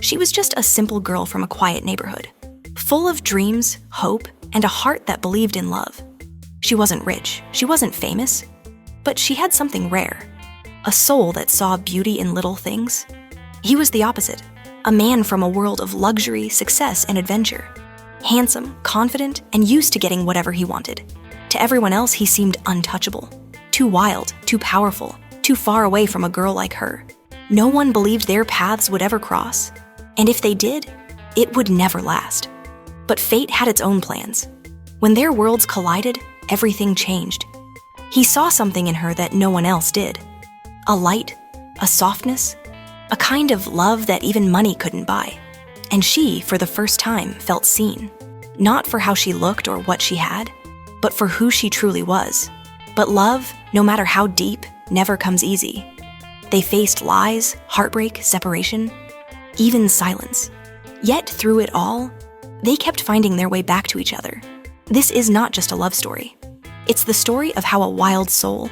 She was just a simple girl from a quiet neighborhood, full of dreams, hope, and a heart that believed in love. She wasn't rich, she wasn't famous, but she had something rare, a soul that saw beauty in little things. He was the opposite, a man from a world of luxury, success, and adventure. Handsome, confident, and used to getting whatever he wanted. To everyone else, he seemed untouchable. Too wild, too powerful, too far away from a girl like her. No one believed their paths would ever cross. And if they did, it would never last. But fate had its own plans. When their worlds collided, everything changed. He saw something in her that no one else did. A light, a softness, a kind of love that even money couldn't buy. And she, for the first time, felt seen. Not for how she looked or what she had, but for who she truly was. But love, no matter how deep, never comes easy. They faced lies, heartbreak, separation, even silence. Yet through it all, they kept finding their way back to each other. This is not just a love story. It's the story of how a wild soul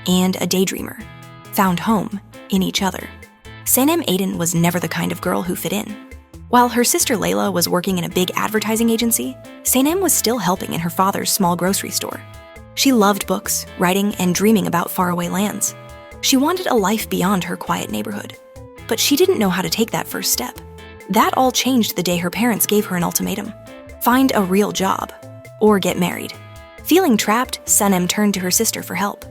and a daydreamer found home in each other. Sanem Aydin was never the kind of girl who fit in. While her sister Layla was working in a big advertising agency, Sanem was still helping in her father's small grocery store. She loved books, writing, and dreaming about faraway lands. She wanted a life beyond her quiet neighborhood. But she didn't know how to take that first step. That all changed the day her parents gave her an ultimatum. Find a real job, or get married. Feeling trapped, Sanem turned to her sister for help.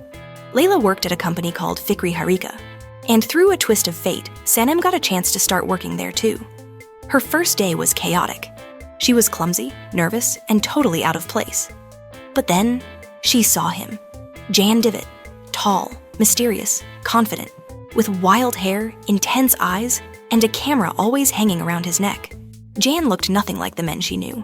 Layla worked at a company called Fikri Harika, and through a twist of fate, Sanem got a chance to start working there too. Her first day was chaotic. She was clumsy, nervous, and totally out of place. But then, she saw him. Jan Divot, tall, mysterious, confident, with wild hair, intense eyes, and a camera always hanging around his neck. Jan looked nothing like the men she knew.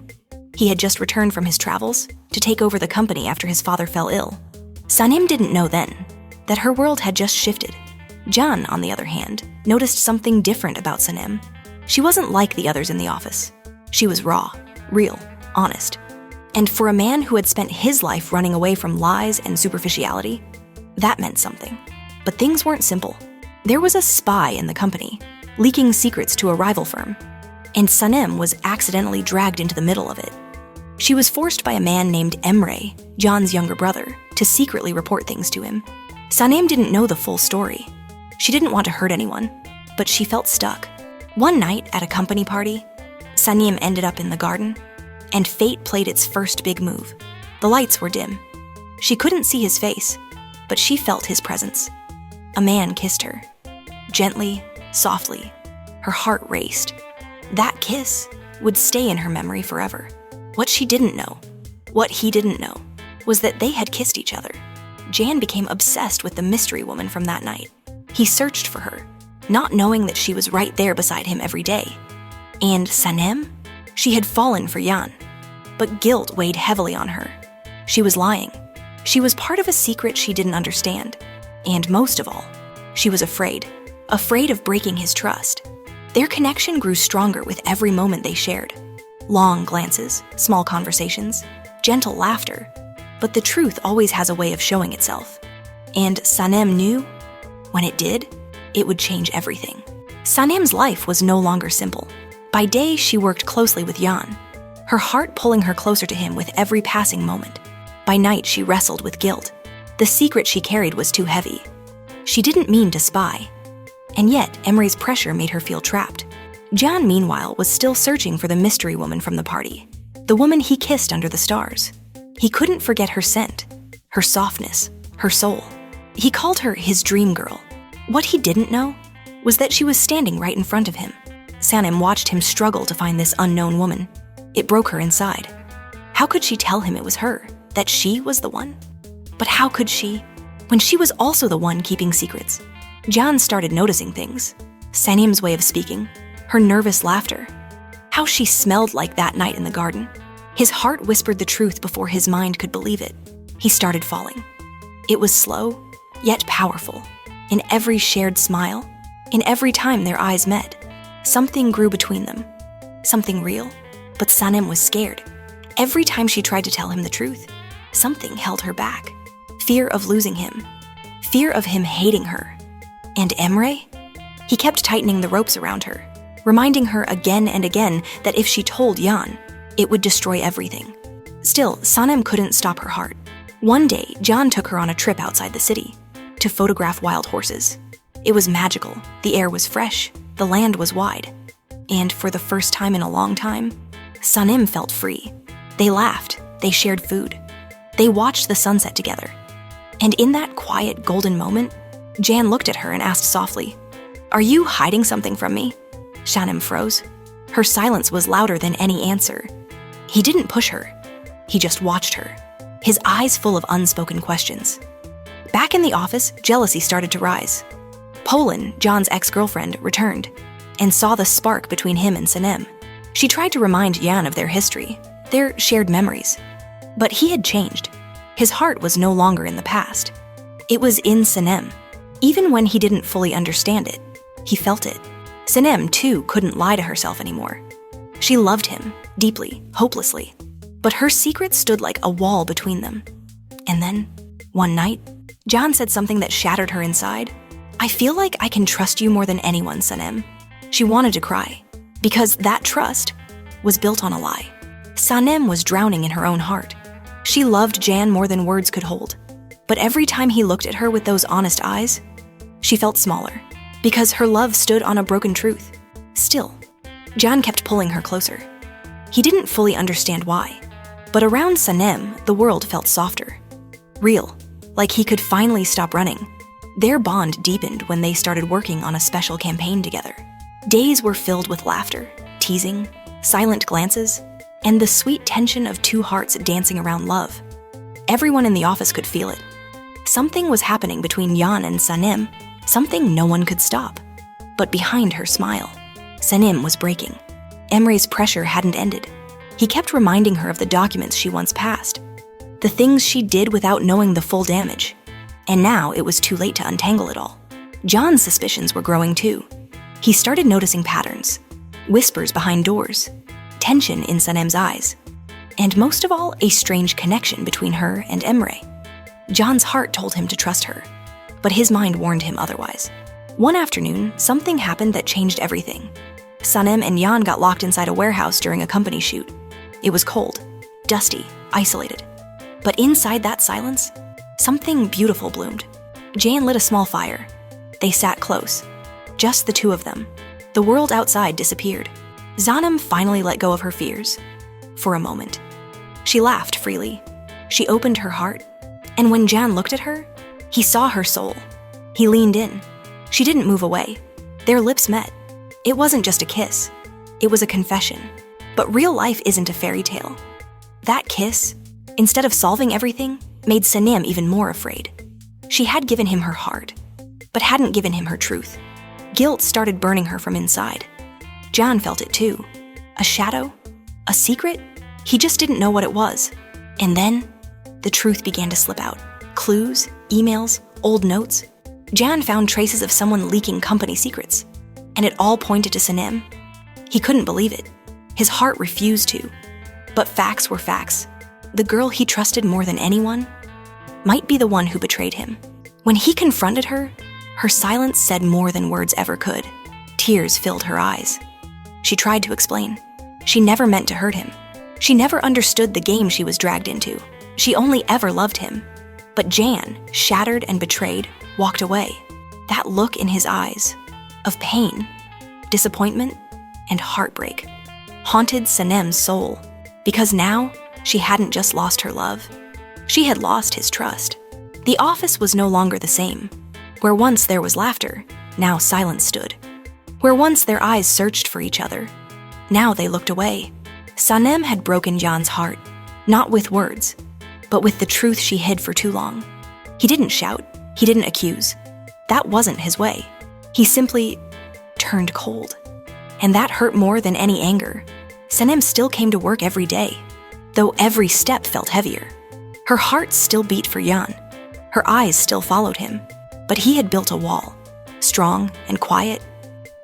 He had just returned from his travels to take over the company after his father fell ill. Sanem didn't know then that her world had just shifted. Jan, on the other hand, noticed something different about Sanem. She wasn't like the others in the office. She was raw, real, honest. And for a man who had spent his life running away from lies and superficiality, that meant something. But things weren't simple. There was a spy in the company, leaking secrets to a rival firm, and Sanem was accidentally dragged into the middle of it. She was forced by a man named Emre, John's younger brother, to secretly report things to him. Sanem didn't know the full story. She didn't want to hurt anyone, but she felt stuck. One night at a company party, Sanem ended up in the garden, and fate played its first big move. The lights were dim. She couldn't see his face, but she felt his presence. A man kissed her. Gently, softly. Her heart raced. That kiss would stay in her memory forever. What she didn't know, what he didn't know, was that they had kissed each other. Jan became obsessed with the mystery woman from that night. He searched for her, not knowing that she was right there beside him every day. And Sanem? She had fallen for Jan. But guilt weighed heavily on her. She was lying. She was part of a secret she didn't understand. And most of all, she was afraid of breaking his trust. Their connection grew stronger with every moment they shared. Long glances, small conversations, gentle laughter. But the truth always has a way of showing itself. And Sanem knew, when it did, it would change everything. Sanem's life was no longer simple. By day, she worked closely with Jan, her heart pulling her closer to him with every passing moment. By night, she wrestled with guilt. The secret she carried was too heavy. She didn't mean to spy. And yet, Emre's pressure made her feel trapped. Jan, meanwhile, was still searching for the mystery woman from the party, the woman he kissed under the stars. He couldn't forget her scent, her softness, her soul. He called her his dream girl. What he didn't know was that she was standing right in front of him. Sanem watched him struggle to find this unknown woman. It broke her inside. How could she tell him it was her, that she was the one? But how could she, when she was also the one keeping secrets? Jan started noticing things. Sanem's way of speaking, her nervous laughter, how she smelled like that night in the garden. His heart whispered the truth before his mind could believe it. He started falling. It was slow, yet powerful. In every shared smile, in every time their eyes met, something grew between them. Something real, but Sanem was scared. Every time she tried to tell him the truth, something held her back. Fear of losing him. Fear of him hating her. And Emre? He kept tightening the ropes around her, reminding her again and again that if she told Jan, it would destroy everything. Still, Sanem couldn't stop her heart. One day, Jan took her on a trip outside the city to photograph wild horses. It was magical, the air was fresh, the land was wide. And for the first time in a long time, Sanem felt free. They laughed, they shared food. They watched the sunset together. And in that quiet, golden moment, Jan looked at her and asked softly, "Are you hiding something from me?" Sanem froze. Her silence was louder than any answer. He didn't push her. He just watched her, his eyes full of unspoken questions. Back in the office, jealousy started to rise. Polen, John's ex-girlfriend, returned and saw the spark between him and Sanem. She tried to remind Jan of their history, their shared memories. But he had changed. His heart was no longer in the past. It was in Sanem. Even when he didn't fully understand it, he felt it. Sanem, too, couldn't lie to herself anymore. She loved him, deeply, hopelessly. But her secret stood like a wall between them. And then, one night, John said something that shattered her inside. "I feel like I can trust you more than anyone, Sanem." She wanted to cry, because that trust was built on a lie. Sanem was drowning in her own heart. She loved Jan more than words could hold. But every time he looked at her with those honest eyes, she felt smaller, because her love stood on a broken truth. Still, Jan kept pulling her closer. He didn't fully understand why, but around Sanem, the world felt softer. Real, like he could finally stop running. Their bond deepened when they started working on a special campaign together. Days were filled with laughter, teasing, silent glances, and the sweet tension of two hearts dancing around love. Everyone in the office could feel it. Something was happening between Jan and Sanem, something no one could stop. But behind her smile, Sanem was breaking. Emre's pressure hadn't ended. He kept reminding her of the documents she once passed, the things she did without knowing the full damage. And now it was too late to untangle it all. John's suspicions were growing too. He started noticing patterns, whispers behind doors, tension in Sanem's eyes, and most of all, a strange connection between her and Emre. John's heart told him to trust her, but his mind warned him otherwise. One afternoon, something happened that changed everything. Sanem and Jan got locked inside a warehouse during a company shoot. It was cold, dusty, isolated. But inside that silence, something beautiful bloomed. Jan lit a small fire. They sat close, just the two of them. The world outside disappeared. Sanem finally let go of her fears. For a moment. She laughed freely. She opened her heart. And when Jan looked at her, he saw her soul. He leaned in. She didn't move away. Their lips met. It wasn't just a kiss. It was a confession. But real life isn't a fairy tale. That kiss, instead of solving everything, made Sanem even more afraid. She had given him her heart, but hadn't given him her truth. Guilt started burning her from inside. Jan felt it too. A shadow? A secret? He just didn't know what it was. And then, the truth began to slip out. Clues, emails, old notes. Jan found traces of someone leaking company secrets. And it all pointed to Sanem. He couldn't believe it. His heart refused to. But facts were facts. The girl he trusted more than anyone might be the one who betrayed him. When he confronted her, her silence said more than words ever could. Tears filled her eyes. She tried to explain. She never meant to hurt him. She never understood the game she was dragged into. She only ever loved him. But Jan, shattered and betrayed, walked away. That look in his eyes, of pain, disappointment, and heartbreak, haunted Sanem's soul. Because now, she hadn't just lost her love. She had lost his trust. The office was no longer the same. Where once there was laughter, now silence stood. Where once their eyes searched for each other, now they looked away. Sanem had broken Jan's heart, not with words, but with the truth she hid for too long. He didn't shout, he didn't accuse. That wasn't his way. He simply turned cold. And that hurt more than any anger. Sanem still came to work every day, though every step felt heavier. Her heart still beat for Jan. Her eyes still followed him. But he had built a wall, strong and quiet,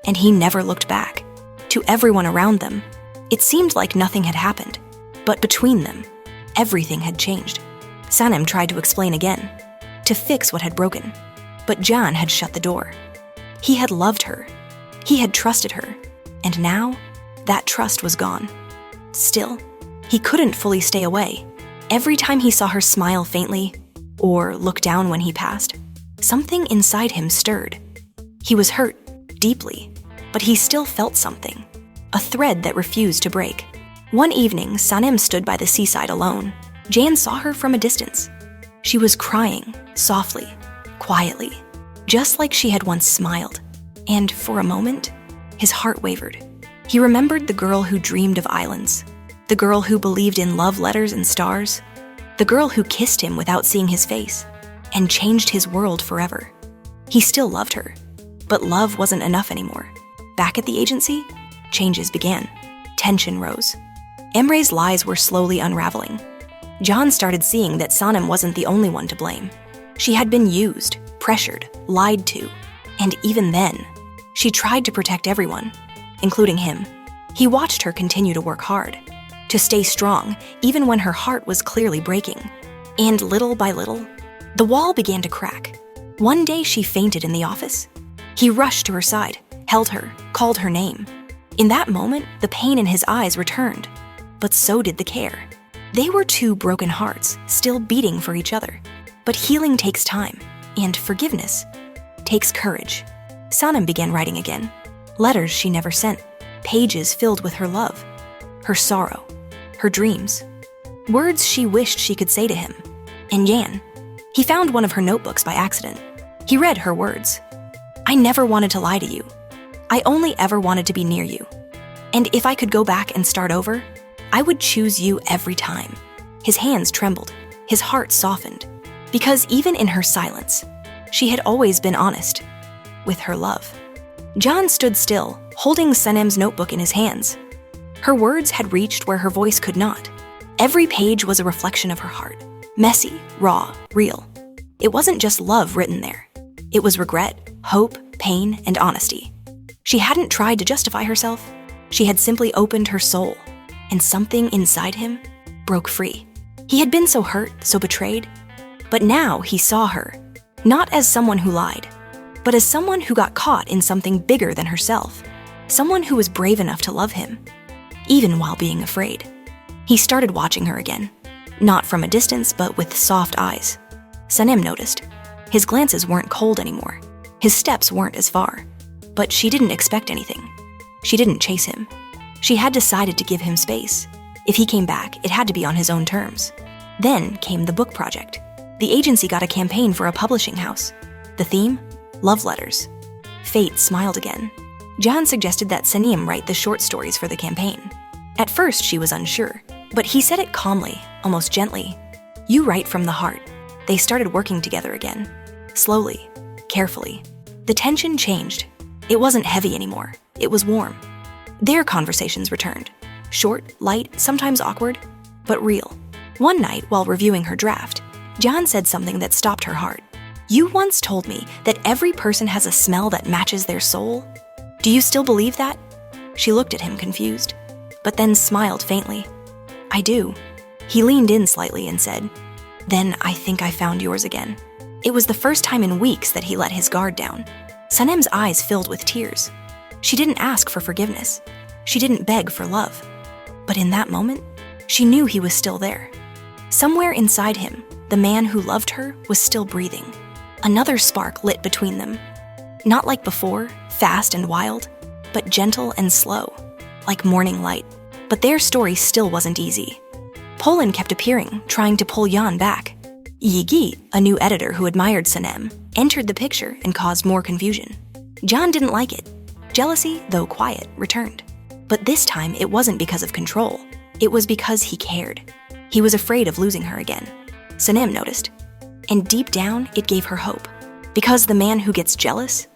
and he never looked back. To everyone around them, it seemed like nothing had happened. But between them, everything had changed. Sanem tried to explain again, to fix what had broken. But Jan had shut the door. He had loved her. He had trusted her. And now, that trust was gone. Still, he couldn't fully stay away. Every time he saw her smile faintly, or look down when he passed, something inside him stirred. He was hurt, deeply, but he still felt something, a thread that refused to break. One evening, Sanem stood by the seaside alone. Can saw her from a distance. She was crying, softly, quietly, just like she had once smiled. And for a moment, his heart wavered. He remembered the girl who dreamed of islands, the girl who believed in love letters and stars, the girl who kissed him without seeing his face and changed his world forever. He still loved her, but love wasn't enough anymore. Back at the agency, changes began. Tension rose. Emre's lies were slowly unraveling. Can started seeing that Sanem wasn't the only one to blame. She had been used, pressured, lied to, and even then, she tried to protect everyone, including him. He watched her continue to work hard, to stay strong even when her heart was clearly breaking. And little by little, the wall began to crack. One day she fainted in the office. He rushed to her side, held her, called her name. In that moment, the pain in his eyes returned, but so did the care. They were two broken hearts, still beating for each other. But healing takes time, and forgiveness takes courage. Sanem began writing again. Letters she never sent, pages filled with her love, her sorrow, her dreams. Words she wished she could say to him. And Can, he found one of her notebooks by accident. He read her words. "I never wanted to lie to you. I only ever wanted to be near you. And if I could go back and start over, I would choose you every time." His hands trembled, his heart softened, because even in her silence, she had always been honest with her love. Can stood still, holding Sanem's notebook in his hands. Her words had reached where her voice could not. Every page was a reflection of her heart, messy, raw, real. It wasn't just love written there. It was regret, hope, pain, and honesty. She hadn't tried to justify herself. She had simply opened her soul, and something inside him broke free. He had been so hurt, so betrayed, but now he saw her, not as someone who lied, but as someone who got caught in something bigger than herself, someone who was brave enough to love him, even while being afraid. He started watching her again, not from a distance, but with soft eyes. Sanem noticed. His glances weren't cold anymore. His steps weren't as far. But she didn't expect anything. She didn't chase him. She had decided to give him space. If he came back, it had to be on his own terms. Then came the book project. The agency got a campaign for a publishing house. The theme? Love letters. Fate smiled again. Can suggested that Sanem write the short stories for the campaign. At first, she was unsure, but he said it calmly, almost gently. "You write from the heart." They started working together again. Slowly, carefully. The tension changed. It wasn't heavy anymore. It was warm. Their conversations returned. Short, light, sometimes awkward, but real. One night, while reviewing her draft, Can said something that stopped her heart. "You once told me that every person has a smell that matches their soul. Do you still believe that?" She looked at him confused, but then smiled faintly. "I do." He leaned in slightly and said, "Then I think I found yours again." It was the first time in weeks that he let his guard down. Sanem's eyes filled with tears. She didn't ask for forgiveness. She didn't beg for love. But in that moment, she knew he was still there. Somewhere inside him, the man who loved her was still breathing. Another spark lit between them. Not like before, fast and wild, but gentle and slow, like morning light. But their story still wasn't easy. Poland kept appearing, trying to pull Can back. Yigi, a new editor who admired Sanem, entered the picture and caused more confusion. Can didn't like it. Jealousy, though quiet, returned. But this time, it wasn't because of control. It was because he cared. He was afraid of losing her again. Sanem noticed. And deep down, it gave her hope. Because the man who gets jealous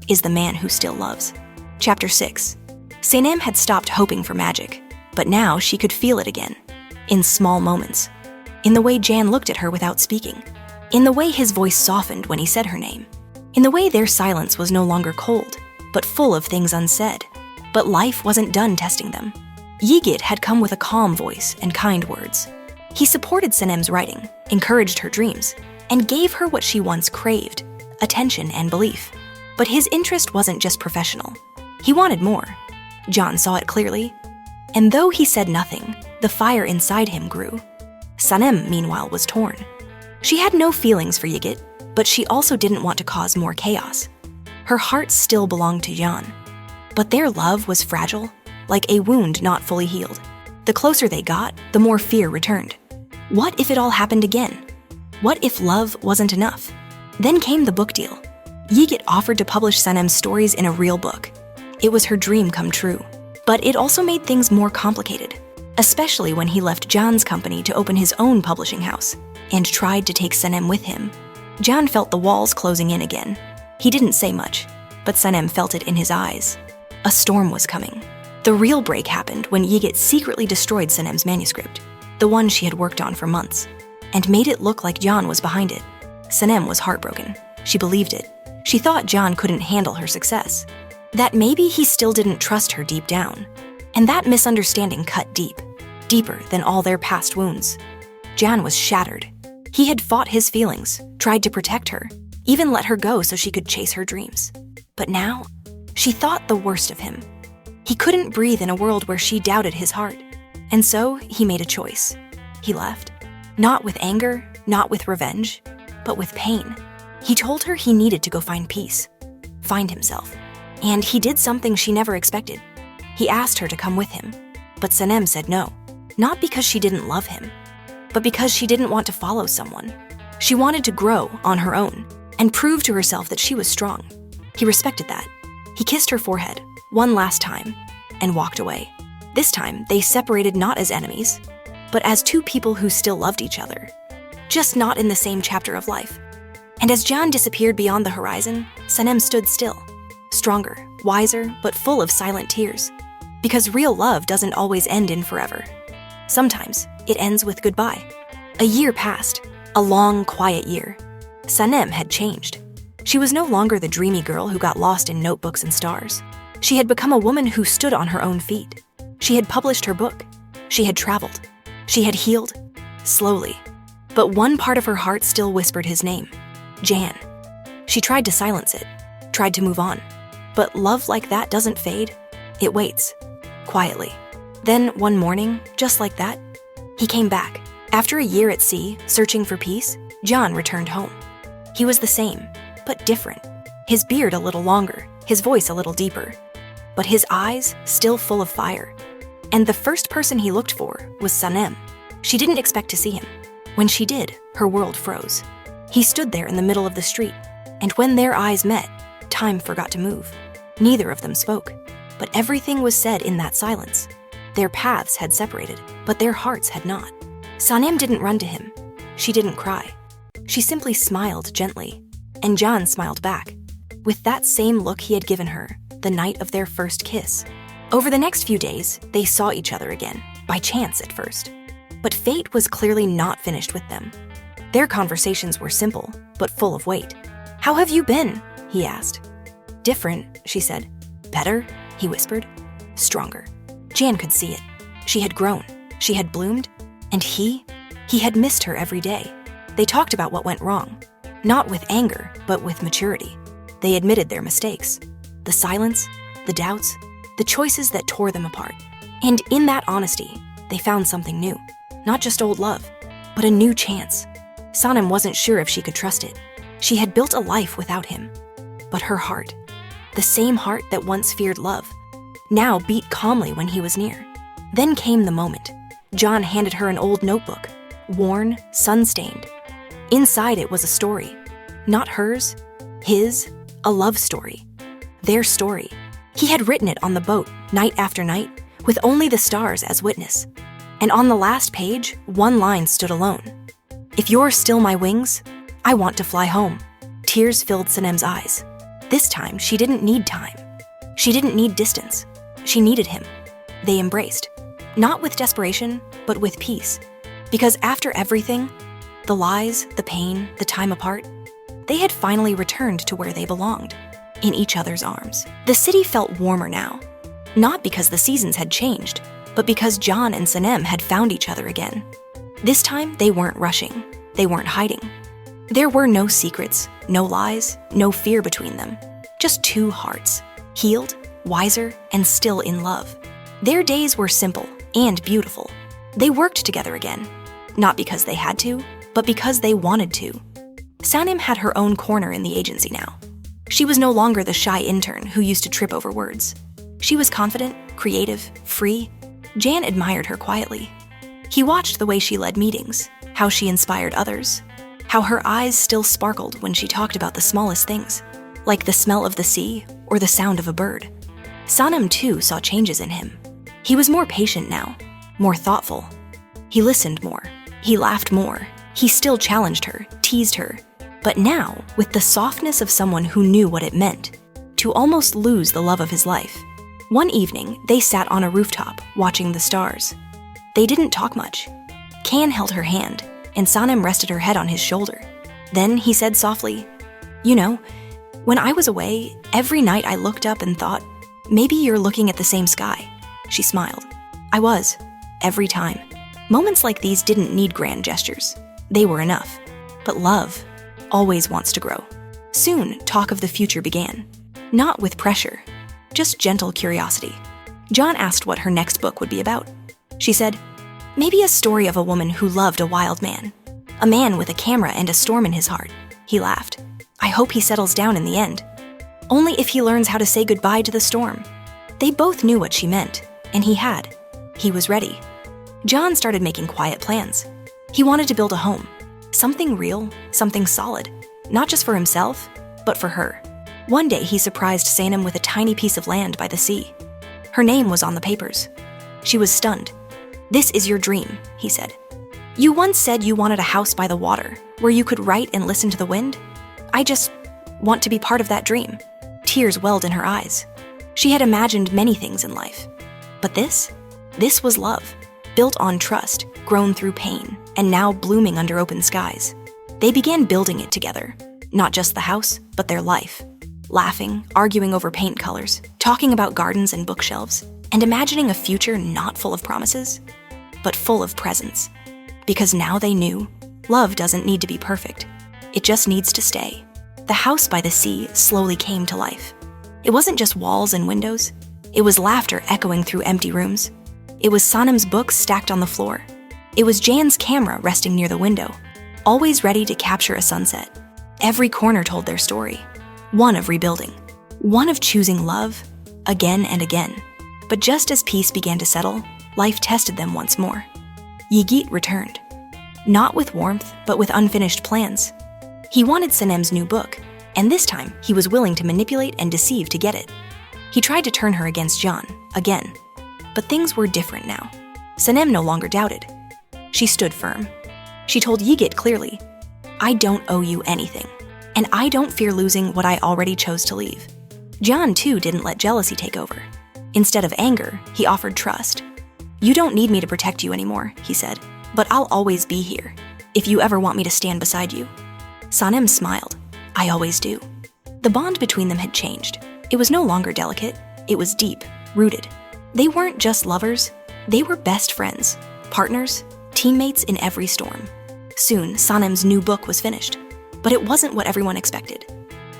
is the man who still loves. Chapter 6. Sanem had stopped hoping for magic, but now she could feel it again. In small moments. In the way Can looked at her without speaking. In the way his voice softened when he said her name. In the way their silence was no longer cold, but full of things unsaid. But life wasn't done testing them. Yigit had come with a calm voice and kind words. He supported Sanem's writing, encouraged her dreams, and gave her what she once craved, attention and belief. But his interest wasn't just professional. He wanted more. Can saw it clearly. And though he said nothing, the fire inside him grew. Sanem, meanwhile, was torn. She had no feelings for Yigit, but she also didn't want to cause more chaos. Her heart still belonged to Can. But their love was fragile, like a wound not fully healed. The closer they got, the more fear returned. What if it all happened again? What if love wasn't enough? Then came the book deal. Yigit offered to publish Sanem's stories in a real book. It was her dream come true. But it also made things more complicated, especially when he left Can's company to open his own publishing house and tried to take Sanem with him. Can felt the walls closing in again. He didn't say much, but Sanem felt it in his eyes. A storm was coming. The real break happened when Yigit secretly destroyed Sanem's manuscript, the one she had worked on for months, and made it look like Can was behind it. Sanem was heartbroken. She believed it. She thought Can couldn't handle her success, that maybe he still didn't trust her deep down. And that misunderstanding cut deep, deeper than all their past wounds. Can was shattered. He had fought his feelings, tried to protect her, even let her go so she could chase her dreams. But now, she thought the worst of him. He couldn't breathe in a world where she doubted his heart. And so he made a choice. He left. Not with anger, not with revenge, but with pain. He told her he needed to go find peace, find himself. And he did something she never expected. He asked her to come with him. But Sanem said no, not because she didn't love him, but because she didn't want to follow someone. She wanted to grow on her own and prove to herself that she was strong. He respected that. He kissed her forehead one last time and walked away. This time, they separated not as enemies, but as two people who still loved each other, just not in the same chapter of life. And as Can disappeared beyond the horizon, Sanem stood still, stronger, wiser, but full of silent tears. Because real love doesn't always end in forever. Sometimes it ends with goodbye. A year passed, a long, quiet year. Sanem had changed. She was no longer the dreamy girl who got lost in notebooks and stars. She had become a woman who stood on her own feet. She had published her book. She had traveled. She had healed, slowly. But one part of her heart still whispered his name, Can. She tried to silence it, tried to move on. But love like that doesn't fade. It waits, quietly. Then one morning, just like that, he came back. After a year at sea, searching for peace, Can returned home. He was the same, but different. His beard a little longer, his voice a little deeper, but his eyes still full of fire. And the first person he looked for was Sanem. She didn't expect to see him. When she did, her world froze. He stood there in the middle of the street, and when their eyes met, time forgot to move. Neither of them spoke, but everything was said in that silence. Their paths had separated, but their hearts had not. Sanem didn't run to him. She didn't cry. She simply smiled gently, and Can smiled back, with that same look he had given her the night of their first kiss. Over the next few days, they saw each other again, by chance at first. But fate was clearly not finished with them. Their conversations were simple, but full of weight. "How have you been?" he asked. "Different," she said. "Better?" he whispered. "Stronger." Can could see it. She had grown, she had bloomed, and he had missed her every day. They talked about what went wrong, not with anger, but with maturity. They admitted their mistakes, the silence, the doubts, the choices that tore them apart. And in that honesty, they found something new. Not just old love, but a new chance. Sanem wasn't sure if she could trust it. She had built a life without him. But her heart, the same heart that once feared love, now beat calmly when he was near. Then came the moment. Can handed her an old notebook, worn, sun-stained. Inside it was a story. Not hers, his, a love story. Their story. He had written it on the boat, night after night, with only the stars as witness. And on the last page, one line stood alone. "If you're still my wings, I want to fly home." Tears filled Sanem's eyes. This time, she didn't need time. She didn't need distance. She needed him. They embraced. Not with desperation, but with peace. Because after everything, the lies, the pain, the time apart, they had finally returned to where they belonged, in each other's arms. The city felt warmer now. Not because the seasons had changed, but because Can and Sanem had found each other again. This time, they weren't rushing. They weren't hiding. There were no secrets, no lies, no fear between them. Just two hearts, healed wiser, and still in love. Their days were simple and beautiful. They worked together again, not because they had to, but because they wanted to. Sanem had her own corner in the agency now. She was no longer the shy intern who used to trip over words. She was confident, creative, free. Jan admired her quietly. He watched the way she led meetings, how she inspired others, how her eyes still sparkled when she talked about the smallest things, like the smell of the sea or the sound of a bird. Sanem too saw changes in him. He was more patient now, more thoughtful. He listened more. He laughed more. He still challenged her, teased her, but now with the softness of someone who knew what it meant to almost lose the love of his life. One evening, they sat on a rooftop watching the stars. They didn't talk much. Can held her hand, and Sanem rested her head on his shoulder. Then he said softly, "You know, when I was away, every night I looked up and thought, maybe you're looking at the same sky." She smiled. "I was, every time." Moments like these didn't need grand gestures. They were enough. But love always wants to grow. Soon, talk of the future began. Not with pressure, just gentle curiosity. John asked what her next book would be about. She said, "Maybe a story of a woman who loved a wild man. A man with a camera and a storm in his heart." He laughed. "I hope he settles down in the end. Only if he learns how to say goodbye to the storm." They both knew what she meant, and he had. He was ready. John started making quiet plans. He wanted to build a home. Something real, something solid. Not just for himself, but for her. One day he surprised Sanem with a tiny piece of land by the sea. Her name was on the papers. She was stunned. "This is your dream," he said. "You once said you wanted a house by the water, where you could write and listen to the wind. I just want to be part of that dream." Tears welled in her eyes. She had imagined many things in life. But this was love, built on trust, grown through pain, and now blooming under open skies. They began building it together, not just the house, but their life. Laughing, arguing over paint colors, talking about gardens and bookshelves, and imagining a future not full of promises, but full of presence. Because now they knew, love doesn't need to be perfect. It just needs to stay. The house by the sea slowly came to life. It wasn't just walls and windows. It was laughter echoing through empty rooms. It was Sanem's books stacked on the floor. It was Jan's camera resting near the window, always ready to capture a sunset. Every corner told their story. One of rebuilding. One of choosing love, again and again. But just as peace began to settle, life tested them once more. Yigit returned. Not with warmth, but with unfinished plans. He wanted Sanem's new book, and this time he was willing to manipulate and deceive to get it. He tried to turn her against John, again. But things were different now. Sanem no longer doubted. She stood firm. She told Yigit clearly, "I don't owe you anything, and I don't fear losing what I already chose to leave." John, too, didn't let jealousy take over. Instead of anger, he offered trust. "You don't need me to protect you anymore," he said, "but I'll always be here, if you ever want me to stand beside you." Sanem smiled. "I always do." The bond between them had changed. It was no longer delicate. It was deep, rooted. They weren't just lovers. They were best friends, partners, teammates in every storm. Soon, Sanem's new book was finished. But it wasn't what everyone expected.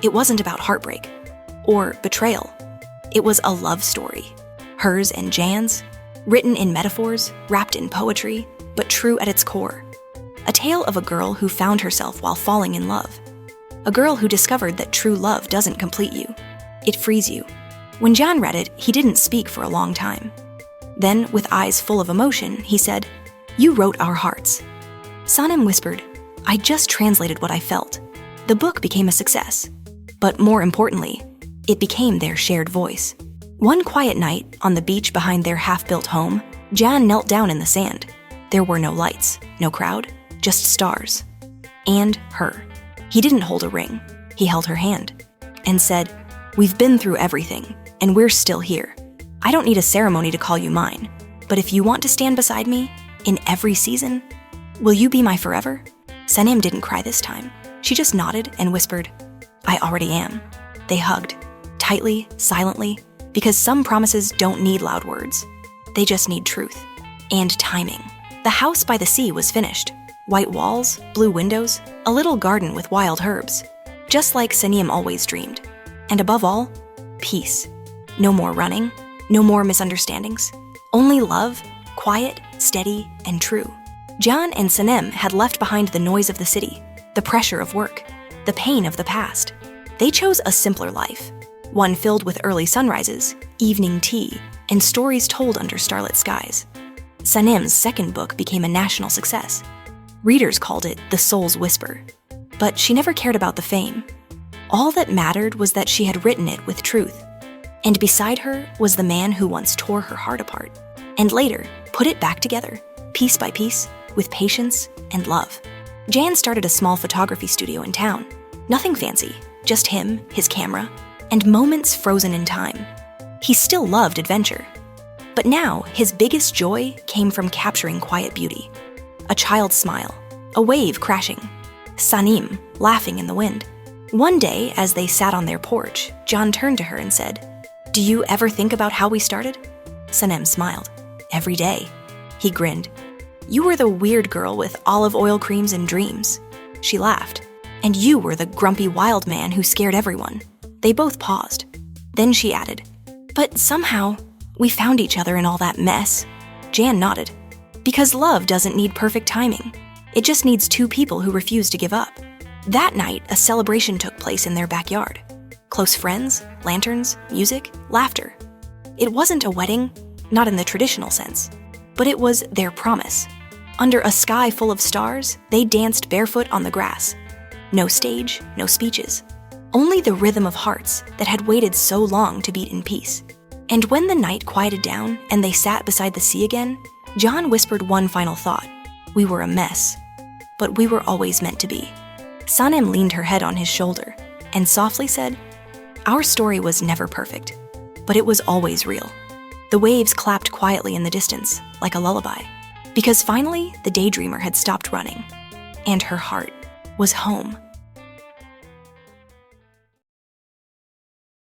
It wasn't about heartbreak or betrayal. It was a love story. Hers and Jan's, written in metaphors, wrapped in poetry, but true at its core. A tale of a girl who found herself while falling in love. A girl who discovered that true love doesn't complete you. It frees you. When John read it, he didn't speak for a long time. Then, with eyes full of emotion, he said, "You wrote our hearts." Sanem whispered, "I just translated what I felt." The book became a success. But more importantly, it became their shared voice. One quiet night, on the beach behind their half-built home, Jan knelt down in the sand. There were no lights, no crowd, just stars. And her. He didn't hold a ring. He held her hand and said, "We've been through everything, and we're still here. I don't need a ceremony to call you mine, but if you want to stand beside me, in every season, will you be my forever?" Sanem didn't cry this time. She just nodded and whispered, "I already am." They hugged, tightly, silently, because some promises don't need loud words. They just need truth and timing. The house by the sea was finished. White walls, blue windows, a little garden with wild herbs. Just like Sanem always dreamed. And above all, peace. No more running, no more misunderstandings. Only love, quiet, steady, and true. Can and Sanem had left behind the noise of the city, the pressure of work, the pain of the past. They chose a simpler life, one filled with early sunrises, evening tea, and stories told under starlit skies. Sanem's second book became a national success. Readers called it The Soul's Whisper. But she never cared about the fame. All that mattered was that she had written it with truth. And beside her was the man who once tore her heart apart, and later put it back together, piece by piece, with patience and love. Can started a small photography studio in town. Nothing fancy, just him, his camera, and moments frozen in time. He still loved adventure. But now, his biggest joy came from capturing quiet beauty. A child's smile, a wave crashing, Sanem laughing in the wind. One day, as they sat on their porch, Can turned to her and said, "Do you ever think about how we started?" Sanem smiled. "Every day." He grinned. "You were the weird girl with olive oil creams and dreams." She laughed. "And you were the grumpy wild man who scared everyone." They both paused. Then she added, "But somehow, we found each other in all that mess." Can nodded. "Because love doesn't need perfect timing. It just needs two people who refuse to give up." That night, a celebration took place in their backyard. Close friends, lanterns, music, laughter. It wasn't a wedding, not in the traditional sense, but it was their promise. Under a sky full of stars, they danced barefoot on the grass. No stage, no speeches. Only the rhythm of hearts that had waited so long to beat in peace. And when the night quieted down and they sat beside the sea again, Can whispered one final thought. "We were a mess, but we were always meant to be." Sanem leaned her head on his shoulder and softly said, "Our story was never perfect, but it was always real." The waves clapped quietly in the distance, like a lullaby, because finally the Daydreamer had stopped running, and her heart was home.